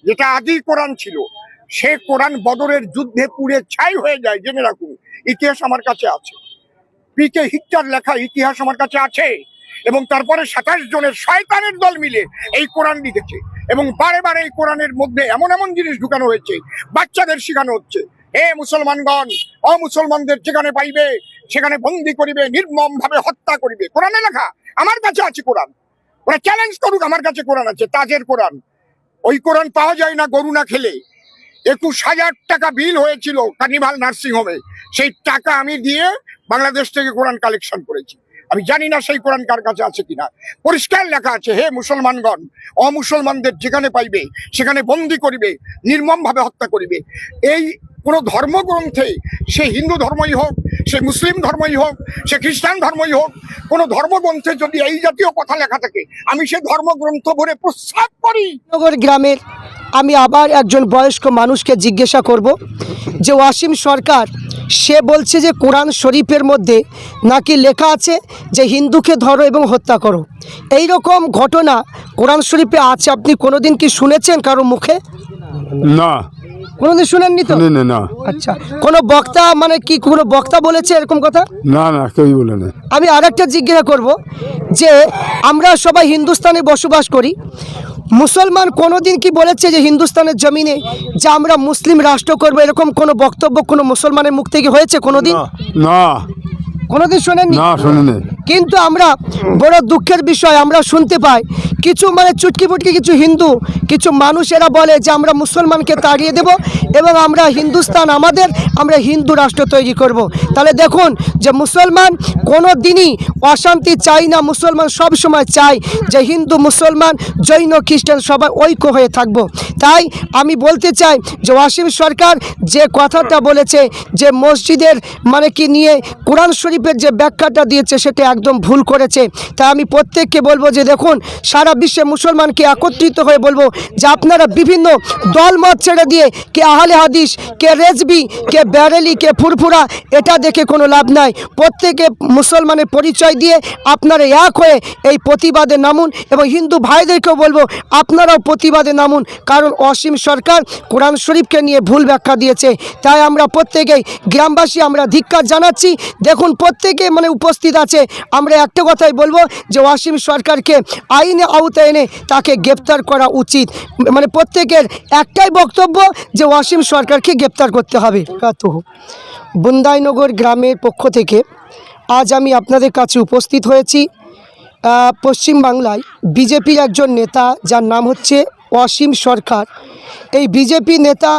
যেটা আদি কোরআন ছিল, সে কোরআন বদরের যুদ্ধে পুড়ে ছাই হয়ে যায়, জেনে রাখুন। ইতিহাস আমার কাছে আছে, পিকে হিটলার লেখা ইতিহাস আমার কাছে আছে। এবং তারপরে 27 জনের শয়তানের দল মিলে এই কোরআন লিখেছে, এবং বারে বারে এই কোরআনের মধ্যে এমন এমন জিনিস ঢুকানো হয়েছে, বাচ্চাদের শেখানো হচ্ছে, হে মুসলমানগণ, অমুসলমানদের যেখানে পাইবে সেখানে বন্দি করিবে, নির্মম ভাবে হত্যা করিবে। কোরআনে লেখা, আমার কাছে আছে কোরআন। ওরা চ্যালেঞ্জ করুক, আমার কাছে কোরআন আছে, তাজের কোরআন। ওই কোরআন পাওয়া যায় না গরু না খেলে। 21,000 টাকা বিল হয়েছিল কার্নিভাল নার্সিং হোমে, সেই টাকা আমি দিয়ে বাংলাদেশ থেকে কোরআন কালেকশন করেছি। আমি জানি না সেই কোরআন কার কাছে আছে কিনা। পরিষ্কার লেখা আছে, হে মুসলমানগণ, অমুসলমানদের যেখানে পাইবে সেখানে বন্দি করিবে, নির্মম ভাবে হত্যা করিবে। এই কোনো ধর্মগ্রন্থে, সে হিন্দু ধর্মই হোক, সে মুসলিম ধর্মই হোক, সে খ্রিস্টান ধর্মই হোক, কোনো ধর্মগ্রন্থে যদি এই জাতীয় কথা লেখা থাকে, আমি সে ধর্মগ্রন্থ ভরে প্রস্তাব করি। নগর গ্রামের আমি আবার একজন বয়স্ক মানুষকে জিজ্ঞাসা করব যে ওয়াসিম সরকার সে বলছে যে কোরআন শরীফের মধ্যে নাকি লেখা আছে যে হিন্দুকে ধরো এবং হত্যা করো। এই রকম ঘটনা কোরআন শরীফে আছে, আপনি কোনোদিন কি শুনেছেন কারো মুখে? না, কোনোদিন শুনেননি তো? না। আচ্ছা, কোনো বক্তা মানে কি কোনো বক্তা বলেছে এরকম কথা? না, কেউই বলে না। আমি আরেকটা জিজ্ঞাসা করব যে আমরা সবাই হিন্দুস্তানে বসবাস করি, মুসলমান কোনোদিন কি বলেছে যে হিন্দুস্তানের জমিনে যে আমরা মুসলিম রাষ্ট্র করব, এরকম কোনো বক্তব্য কোনো মুসলমানের মুখ থেকে হয়েছে কোনোদিন? না, কোনোদিন শোনেননি? না, শুনিনি। কিন্তু আমরা বড় দুঃখের বিষয় আমরা শুনতে পাই কিছু মানে চুটকি ফুটকি কিছু হিন্দু কিছু মানুষেরা বলে যে আমরা মুসলমানকে তাড়িয়ে দেব এবং আমরা হিন্দুস্তান আমাদের, আমরা হিন্দু রাষ্ট্র তৈরি করব। তাহলে দেখুন যে মুসলমান কোনো দিনই অশান্তি চাই না, মুসলমান সব সময় চায় যে হিন্দু মুসলমান জৈন খ্রিস্টান সবাই ঐক্য হয়ে থাকবো। তাই আমি বলতে চাই যে ওয়াসিম সরকার যে কথাটা বলেছে যে মসজিদের মানে কি নিয়ে কোরআন শরীফের যে ব্যাখ্যাটা দিয়েছে সেটা একদম ভুল করেছে। তাই আমি প্রত্যেককে বলবো যে দেখুন সারা বিশ্বে মুসলমানকে একত্রিত হয়ে বলবো যে আপনারা বিভিন্ন দলমত ছেড়ে দিয়ে কে আহলে হাদিস, কে রেজবি, কে ব্যারেলি, কে ফুরফুরা, এটা দেখে কোনো লাভ নাই। প্রত্যেকে মুসলমানের পরিচয় দিয়ে আপনারা এক হয়ে এই প্রতিবাদে নামুন এবং হিন্দু ভাইদেরকেও বলবো আপনারাও প্রতিবাদে নামুন, কারণ অসীম সরকার কোরআন শরীফকে নিয়ে ভুল ব্যাখ্যা দিয়েছে। তাই আমরা প্রত্যেকেই গ্রামবাসী আমরা ধিক্কার জানাচ্ছি। দেখুন প্রত্যেকে মানে উপস্থিত আছে, আমরা একটা কথাই বলবো যে ওয়াসিম সরকারকে আইনে আওতায় এনে তাকে গ্রেপ্তার করা উচিত। মানে প্রত্যেকের একটাই বক্তব্য যে ওয়াসিম সরকারকে গ্রেপ্তার করতে হবে। বুন্দাইনগর গ্রামের পক্ষ থেকে আজ আমি আপনাদের কাছে উপস্থিত হয়েছি পশ্চিমবাংলায় বিজেপির একজন নেতা যার নাম হচ্ছে ওয়াসিম সরকার। এই বিজেপি নেতা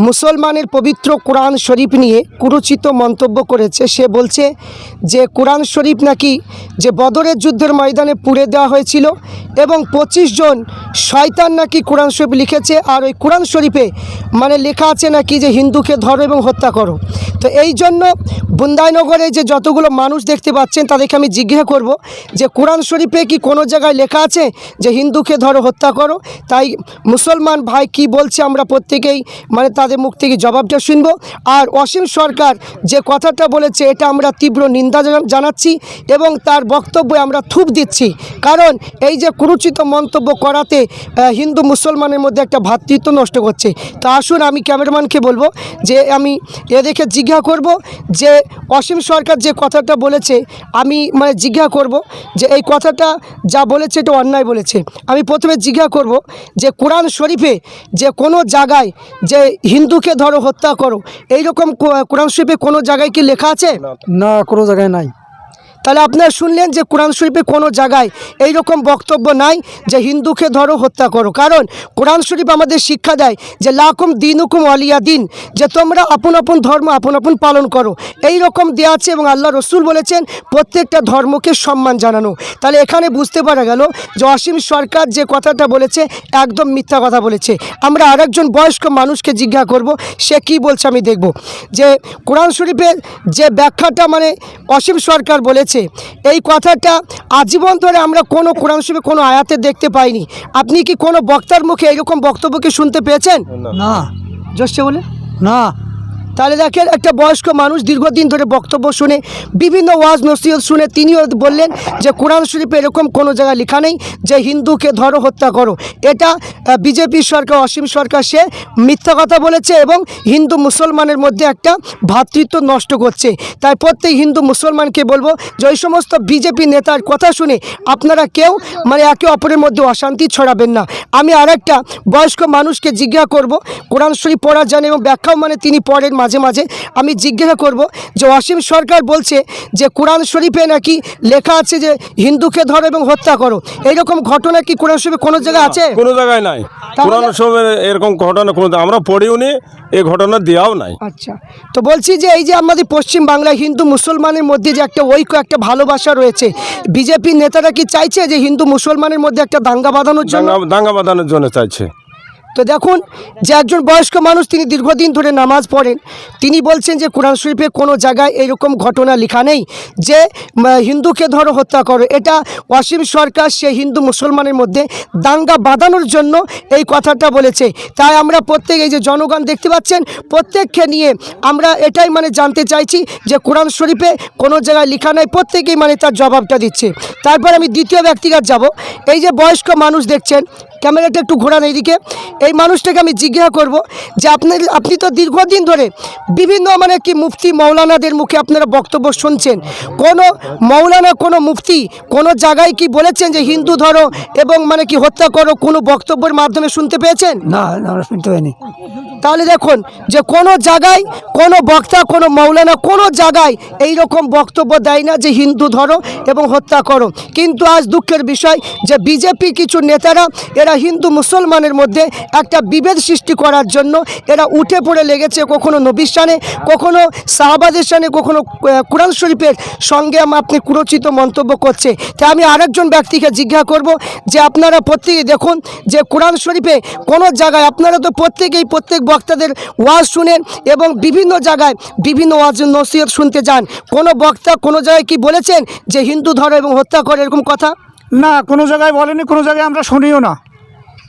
মুসলমানের পবিত্র কোরআন শরীফ নিয়ে কুরুচিত মন্তব্য করেছে। সে বলছে যে কোরআন শরীফ নাকি যে বদরের যুদ্ধের ময়দানে পুড়ে দেওয়া হয়েছিল এবং 25 জন শয়তান নাকি কোরআন শরীফ লিখেছে, আর ওই কোরআন শরীফে মানে লেখা আছে নাকি যে হিন্দুকে ধরো এবং হত্যা করো। তো এই জন্য বুন্দাইনগরে যে যতগুলো মানুষ দেখতে পাচ্ছেন তাদেরকে আমি জিজ্ঞাসা করব যে কোরআন শরীফে কি কোনো জায়গায় লেখা আছে যে হিন্দুকে ধরো হত্যা করো? তাই মুসলমান ভাই কি বলছে আমরা প্রত্যেকেই মানে তাদের মুখ থেকে জবাবটা শুনব। আর অসীম সরকার যে কথাটা বলেছে এটা আমরা তীব্র নিন্দা জানাচ্ছি এবং তার বক্তব্যে আমরা থুপ দিচ্ছি, কারণ এই যে কুরুচিত মন্তব্য করাতে হিন্দু মুসলমানের মধ্যে একটা ভ্রাতৃত্ব নষ্ট করছে। তো আসুন আমি ক্যামেরাম্যানকে বলবো যে আমি এদেরকে জিজ্ঞাসা করব যে অসীম সরকার যে কথাটা বলেছে আমি মানে জিজ্ঞাসা করব যে এই কথাটা যা বলেছে এটা অন্যায় বলেছে। আমি প্রথমে জিজ্ঞাসা করব যে কোরআন শরীফে যে কোনো জায়গায় যে হিন্দুকে ধরো হত্যা করো এইরকম কোরআন শরীফে কোনো জায়গায় কি লেখা আছে? না, কোনো জায়গায় নাই। তাহলে আপনারা শুনলেন যে কোরআন শরীফে কোনো জায়গায় এই রকম বক্তব্য নাই যে হিন্দুকে ধরো হত্যা করো। কারণ কোরআন শরীফ আমাদের শিক্ষা দেয় যে লাকুম দিনুকুম ওয়ালিয়া দিন, যে তোমরা আপন আপন ধর্ম আপন আপন পালন করো, এই রকম দেওয়া আছে এবং আল্লাহ রসুল বলেছেন প্রত্যেকটা ধর্মকে সম্মান জানানো। তাহলে এখানে বুঝতে পারা গেল যে অসীম সরকার যে কথাটা বলেছে একদম মিথ্যা কথা বলেছে। আমরা আরেকজন বয়স্ক মানুষকে জিজ্ঞাসা করব সে কি বলছে আমি দেখব যে কোরআন শরীফের যে ব্যাখ্যাটা মানে অসীম সরকার বলেছে এই কথাটা আজীবন ধরে আমরা কোনো কোরআন শরীফে কোনো আয়াতে দেখতে পাইনি। আপনি কি কোনো বক্তার মুখে এরকম বক্তব্যকে শুনতে পেয়েছেন? না। জোরসে বলে না। তাহলে দেখেন একটা বয়স্ক মানুষ দীর্ঘদিন ধরে বক্তব্য শুনে বিভিন্ন ওয়াজ নসিহত শুনে তিনিও বললেন যে কোরআন শরীফে এরকম কোনো জায়গায় লেখা নেই যে হিন্দুকে ধরো হত্যা করো। এটা বিজেপি সরকার, অসীম সরকার, সে মিথ্যা কথা বলেছে এবং হিন্দু মুসলমানের মধ্যে একটা ভ্রাতৃত্ব নষ্ট করছে। তাই প্রত্যেক হিন্দু মুসলমানকে বলবো যে ওই সমস্ত বিজেপি নেতার কথা শুনে আপনারা কেউ মানে একে অপরের মধ্যে অশান্তি ছড়াবেন না। আমি আরেকটা বয়স্ক মানুষকে জিজ্ঞাসা করব, কোরআন শরীফ পড়া জানে এবং ব্যাখ্যাও মানে তিনি পড়েন মাঝে মাঝে, আমি জিজ্ঞাসা করব যে অসীম সরকার বলছে যে কোরআন শরীফে নাকি লেখা আছে যে হিন্দুকে ধরো এবং হত্যা করো, এইরকম ঘটনা কি কোরআন শরীফে কোনো জায়গায় আছে? কোনো জায়গায় নাই। কোরআন শরীফে এরকম ঘটনা কোনো আমরা পড়িও নি, এই ঘটনা দেওয়াও নাই। আচ্ছা, তো বলছি যে এই যে আমাদের পশ্চিম বাংলায় হিন্দু মুসলমানের মধ্যে যে একটা ঐক্য, একটা ভালোবাসা রয়েছে, বিজেপির নেতারা কি চাইছে যে হিন্দু মুসলমানের মধ্যে একটা দাঙ্গা বাঁধানোর জন্য? দাঙ্গা বাঁধানোর জন্য চাইছে। তো দেখুন যে একজন বয়স্ক মানুষ, তিনি দীর্ঘদিন ধরে নামাজ পড়েন, তিনি বলছেন যে কোরআন শরীফে কোনো জায়গায় এরকম ঘটনা লেখা নেই যে হিন্দুকে ধরো হত্যা করো। এটা অসীম সরকার সে হিন্দু মুসলমানের মধ্যে দাঙ্গা বাঁধানোর জন্য এই কথাটা বলেছে। তাই আমরা প্রত্যেক এই যে জনগণ দেখতে পাচ্ছেন, প্রত্যেককে নিয়ে আমরা এটাই মানে জানতে চাইছি যে কোরআন শরীফে কোনো জায়গায় লেখা নেই, প্রত্যেকেই মানে তার জবাবটা দিচ্ছে। তারপর আমি দ্বিতীয় ব্যক্তিগত যাব, এই যে বয়স্ক মানুষ দেখছেন, ক্যামেরাটা একটু ঘোরান এইদিকে, এই মানুষটাকে আমি জিজ্ঞাসা করব যে আপনি তো দীর্ঘদিন ধরে বিভিন্ন মানে কি মুফতি মৌলানাদের মুখে আপনারা বক্তব্য শুনছেন, কোনো মৌলানা কোনো মুফতি কোনো জায়গায় কি বলেছেন যে হিন্দু ধরো এবং মানে কি হত্যা করো, কোনো বক্তব্যের মাধ্যমে শুনতে পেয়েছেন? না, আমরা শুনতে পাইনি। তাহলে দেখুন যে কোনো জায়গায় কোনো বক্তা, কোনো মৌলানা কোনো জায়গায় এই রকম বক্তব্য দেয় না যে হিন্দু ধরো এবং হত্যা করো। কিন্তু আজ দুঃখের বিষয় যে বিজেপি কিছু নেতারা এরা হিন্দু মুসলমানের মধ্যে একটা বিভেদ সৃষ্টি করার জন্য এরা উঠে পড়ে লেগেছে, কখনো নবীর শানে, কখনো সাহাবাদের শানে, কখনো কোরআন শরীফের সঙ্গে আপনি কুরচিত মন্তব্য করছে। তাই আমি আরেকজন ব্যক্তিকে জিজ্ঞাসা করব যে আপনারা প্রত্যেকেই দেখুন যে কোরআন শরীফে কোনো জায়গায়, আপনারা তো প্রত্যেকেই প্রত্যেক বক্তাদের ওয়াজ শুনেন এবং বিভিন্ন জায়গায় বিভিন্ন ওয়াজ নসিহত শুনতে যান, কোনো বক্তা কোনো জায়গায় কি বলেছেন যে হিন্দু ধরো এবং হত্যা করে এরকম কথা? না, কোনো জায়গায় বলেনি, কোনো জায়গায় আমরা শুনিও না।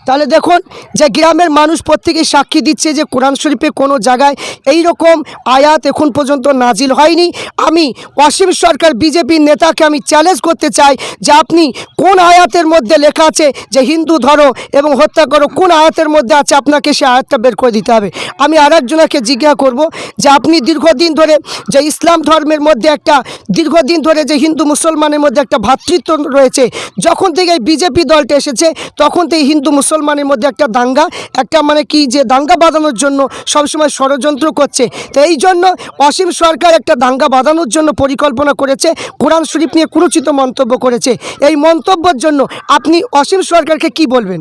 তাহলে দেখুন যে গ্রামের মানুষ প্রত্যেকেই সাক্ষী দিচ্ছে যে কোরআন শরীফে কোনো জায়গায় এই রকম আয়াত এখন পর্যন্ত নাজিল হয়নি। আমি অসীম সরকার বিজেপির নেতাকে আমি চ্যালেঞ্জ করতে চাই যে আপনি কোন আয়াতের মধ্যে লেখা আছে যে হিন্দু ধরো এবং হত্যা করো, কোন আয়াতের মধ্যে আছে, আপনাকে সে আয়াতটা বের করে দিতে হবে। আমি আরেকজনকে জিজ্ঞাসা করব যে আপনি দীর্ঘদিন ধরে যে ইসলাম ধর্মের মধ্যে একটা দীর্ঘদিন ধরে যে হিন্দু মুসলমানের মধ্যে একটা ভ্রাতৃত্ব রয়েছে, যখন থেকে বিজেপি দলটা এসেছে তখন থেকে হিন্দু মুসলমানের মধ্যে একটা দাঙ্গা, একটা মানে কি যে দাঙ্গা বাঁধানোর জন্য সবসময় ষড়যন্ত্র করছে। তো এই জন্য অসীম সরকার একটা দাঙ্গা বাঁধানোর জন্য পরিকল্পনা করেছে, কোরআন শরীফ নিয়ে কুরুচিত মন্তব্য করেছে। এই মন্তব্যের জন্য আপনি অসীম সরকারকে কি বলবেন?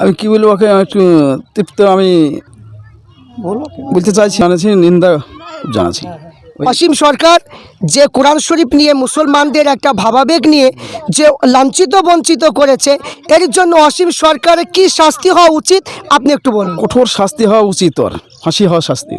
আমি কি বলবো, ওকে একটু তৃপ্ত আমি বলতে চাইছি, জানাচ্ছি, নিন্দা জানাচ্ছি। অসীম সরকার যে কোরআন শরীফ নিয়ে মুসলমানদের একটা ভাবাবেগ নিয়ে যে লাঞ্ছিত বঞ্চিত করেছে, এর জন্য অসীম সরকারের কি শাস্তি হওয়া উচিত আপনি একটু বলুন। কঠোর শাস্তি হওয়া উচিত, ওর ফাঁসি হওয়া শাস্তি।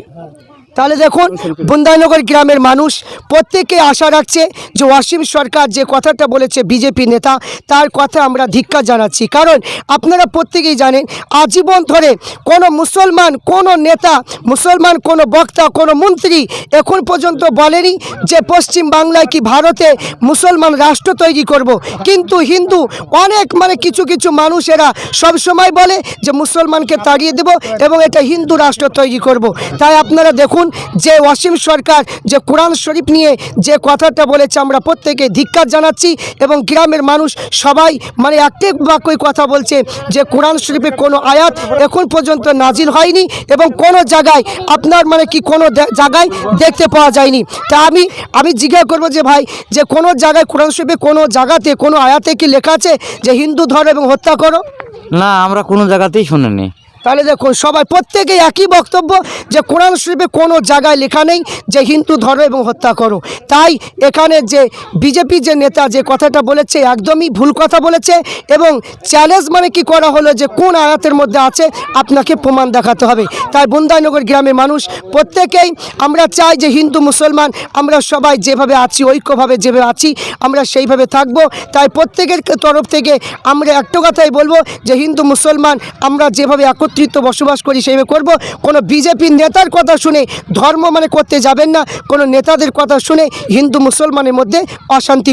তাহলে দেখুন বুন্দাইনগর গ্রামের মানুষ প্রত্যেকে আশা রাখছে যে অসীম সরকার যে কথাটা বলেছে বিজেপি নেতা, তার কথা আমরা ধিক্কার জানাচ্ছি। কারণ আপনারা প্রত্যেকেই জানেন আজীবন ধরে কোনো মুসলমান কোনো নেতা, মুসলমান কোনো বক্তা, কোনো মন্ত্রী এখন পর্যন্ত বলেনি যে পশ্চিম বাংলায় কি ভারতে মুসলমান রাষ্ট্র তৈরি করব। কিন্তু হিন্দু অনেক মানে কিছু কিছু মানুষ এরা সবসময় বলে যে মুসলমানকে তাড়িয়ে দেব এবং এটা হিন্দু রাষ্ট্র তৈরি করব। তাই আপনারা দেখুন যে অসীম সরকার যে কোরআন শরীফ নিয়ে যে কথাটা বলেছে, আমরা প্রত্যেকে ধিক্কার জানাচ্ছি এবং গ্রামের মানুষ সবাই মানে একটাই বাক্যই কথা বলছে যে কোরআন শরীফে কোনো আয়াত এখন পর্যন্ত নাজিল হয়নি এবং কোনো জায়গায় আপনার মানে কি কোনো জায়গায় দেখতে পাওয়া যায়নি। তা আমি জিজ্ঞাসা করবো যে ভাই, যে কোনো জায়গায় কোরআন শরীফে কোনো জায়গাতে কোনো আয়াতে কি লেখা আছে যে হিন্দু ধরো এবং হত্যা করো? না, আমরা কোনো জায়গাতেই শুনিনি। তাহলে দেখুন সবাই প্রত্যেকেই একই বক্তব্য যে কোরআন শরীফে কোনো জায়গায় লেখা নেই যে হিন্দু ধরো এবং হত্যা করো। তাই এখানে যে বিজেপি যে নেতা যে কথাটা বলেছে একদমই ভুল কথা বলেছে এবং চ্যালেঞ্জ মানে কি করা হলো যে কোন আয়াতের মধ্যে আছে আপনাকে প্রমাণ দেখাতে হবে। তাই বুন্দাইনগর গ্রামের মানুষ প্রত্যেকেই আমরা চাই যে হিন্দু মুসলমান আমরা সবাই যেভাবে আছি, ঐক্যভাবে যেভাবে আছি আমরা সেইভাবে থাকবো। তাই প্রত্যেকের তরফ থেকে আমরা একটা কথাই বলবো যে হিন্দু মুসলমান আমরা যেভাবে একত্র একত্রিত বসবাস করি সেইভাবে করব। কোনো বিজেপি নেতার কথা শুনে ধর্ম মানে করতে যাবেন না, কোনো নেতাদের কথা শুনে হিন্দু মুসলমানের মধ্যে অশান্তি